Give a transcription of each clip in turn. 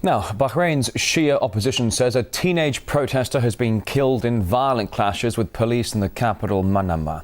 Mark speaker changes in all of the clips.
Speaker 1: Now, Bahrain's Shia opposition says a teenage protester has been killed in violent clashes with police in the capital, Manama.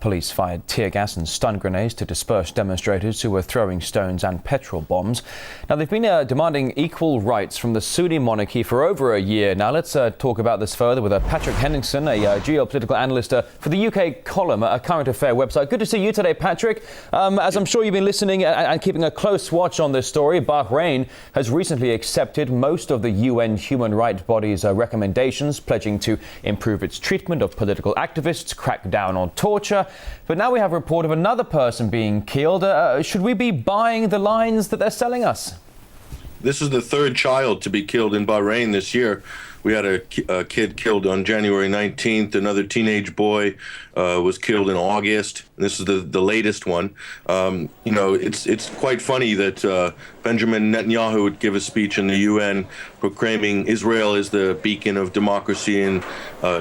Speaker 1: Police fired tear gas and stun grenades to disperse demonstrators who were throwing stones and petrol bombs. Now, they've been demanding equal rights from the Sunni monarchy for over a year. Now, let's talk about this further with Patrick Henningson, a geopolitical analyst for the UK column, a current affair website. Good to see you today, Patrick. As I'm sure you've been listening and keeping a close watch on this story, Bahrain has recently accepted most of the UN human rights body's recommendations, pledging to improve its treatment of political activists, crack down on torture. But now we have a report of another person being killed. Should we be buying the lines that they're selling us?
Speaker 2: This is the third child to be killed in Bahrain this year. We had a kid killed on January 19th. Another teenage boy was killed in August. This is the latest one. It's quite funny that Benjamin Netanyahu would give a speech in the UN proclaiming Israel is the beacon of democracy and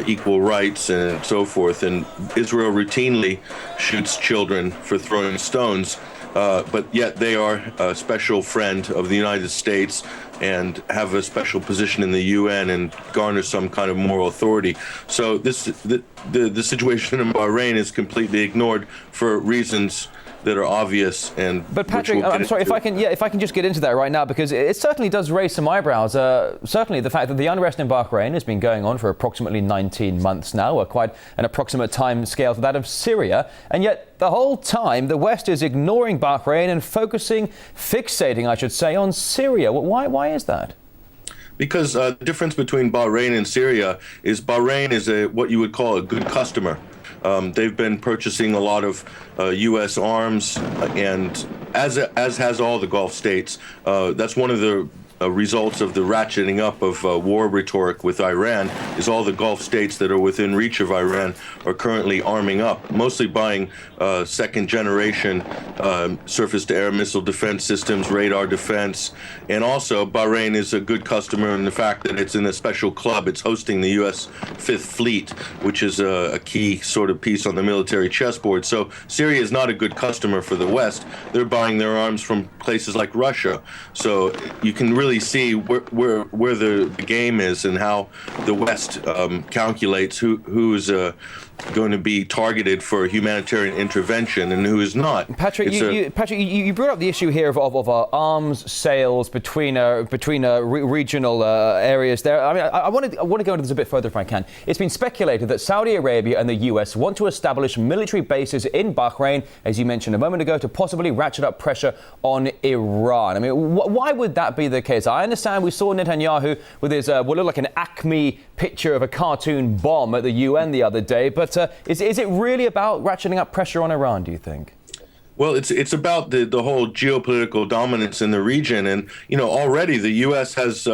Speaker 2: equal rights and so forth. And Israel routinely shoots children for throwing stones. But yet they are a special friend of the United States and have a special position in the UN and garner some kind of moral authority. So the situation in Bahrain is completely ignored for reasons that are obvious. But
Speaker 1: Patrick, I'm sorry if I can just get into that right now, because it certainly does raise some eyebrows. Certainly the fact that the unrest in Bahrain has been going on for approximately 19 months now, quite an approximate time scale to that of Syria, and yet the whole time the West is ignoring Bahrain and fixating, I should say, on Syria. Why is that?
Speaker 2: Because the difference between Bahrain and Syria is Bahrain is what you would call a good customer. They've been purchasing a lot of U.S. arms, and as has all the Gulf states. That's one of the results of the ratcheting up of war rhetoric with Iran, is all the Gulf states that are within reach of Iran are currently arming up, mostly buying second-generation surface-to-air missile defense systems, radar defense, and also Bahrain is a good customer in the fact that it's in a special club. It's hosting the U.S. Fifth Fleet, which is a key sort of piece on the military chessboard. So Syria is not a good customer for the West. They're buying their arms from places like Russia. So you can really see where the game is and how the West calculates who's going to be targeted for humanitarian intervention and who is not.
Speaker 1: Patrick, you brought up the issue here of arms sales between regional areas there. I mean, I want to go into this a bit further if I can. It's been speculated that Saudi Arabia and the US want to establish military bases in Bahrain, as you mentioned a moment ago, to possibly ratchet up pressure on Iran. I mean, why would that be the case? I understand we saw Netanyahu with his what looked like an Acme picture of a cartoon bomb at the UN the other day, but is it really about ratcheting up pressure on Iran, do you think?
Speaker 2: Well, it's about the whole geopolitical dominance in the region, and already the U.S. is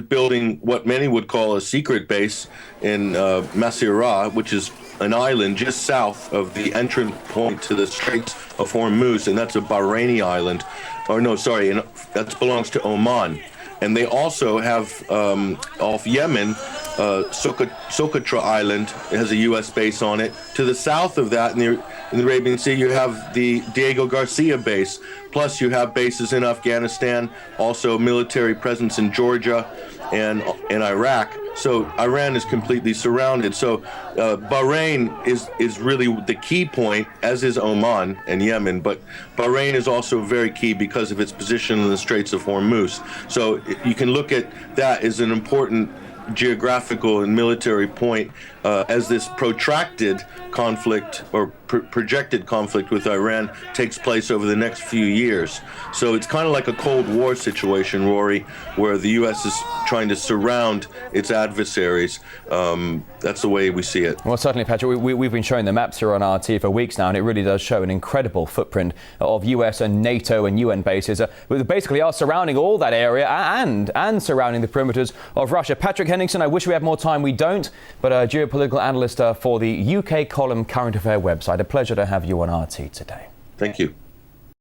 Speaker 2: building what many would call a secret base in Masirah, which is an island just south of the entrance point to the Straits of Hormuz, and that's a Bahraini island. That belongs to Oman. And they also have off Yemen, Socotra Island has a U.S. base on it. To the south of that, in the Arabian Sea, you have the Diego Garcia base. Plus, you have bases in Afghanistan, also military presence in Georgia and Iraq. So Iran is completely surrounded. So Bahrain is really the key point, as is Oman and Yemen. But Bahrain is also very key because of its position in the Straits of Hormuz. So you can look at that as an important geographical and military point as this protracted conflict or projected conflict with Iran takes place over the next few years. So it's kind of like a Cold War situation, Rory, where the U.S. is trying to surround its adversaries. That's the way we see it.
Speaker 1: Well, certainly, Patrick, we've been showing the maps here on RT for weeks now, and it really does show an incredible footprint of US and NATO and UN bases that basically are surrounding all that area and surrounding the perimeters of Russia. Patrick Henningson, I wish we had more time. We don't, but geopolitical analyst for the UK column Current Affair website. A pleasure to have you on RT today.
Speaker 2: Thank you.